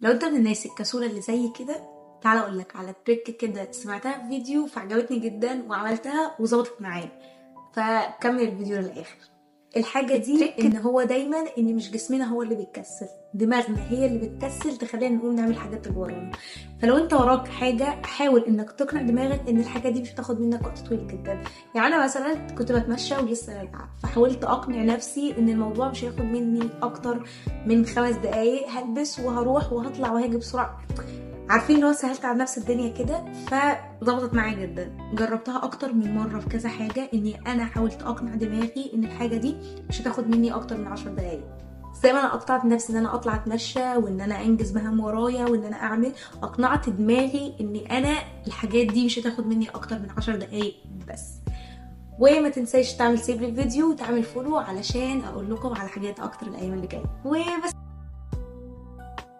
لو انت من الناس الكسولة اللي زي كده، تعالى اقولك على تريك كده سمعتها في فيديو فعجبتني جدا وعملتها وظبطت معايا. فكمل الفيديو للاخر. الحاجة دي ان هو دايما ان مش جسمنا هو اللي بيتكسل، دماغنا هي اللي بتكسل تخلينا نقوم نعمل حاجات اللي ورانا. فلو انت وراك حاجة، حاول انك تقنع دماغك ان الحاجة دي مش هتاخد منك وقت طويل جدا. يعني انا مثلا كنت بتمشى ولسه راجعة، فحاولت اقنع نفسي ان الموضوع مش هياخد مني اكتر من 5 دقايق، هلبس وهروح وهطلع وهاجي بسرعة. عارفين اللي هو سهلت على نفس الدنيا كده، فظبطت معايا جدا. جربتها اكتر من مره في كذا حاجه، اني انا حاولت اقنع دماغي ان الحاجه دي مش هتاخد مني اكتر من 10 دقايق. زي ما انا اقنعت نفسي ان انا اطلع اتمشى وان انا انجز مهام ورايا وان انا اعمل، اقنعت دماغي ان انا الحاجات دي مش هتاخد مني اكتر من 10 دقايق بس. وما تنساش تعمل سيف للفيديو وتعمل فولو علشان اقول لكم على حاجات اكتر الايام اللي جايه. وبس.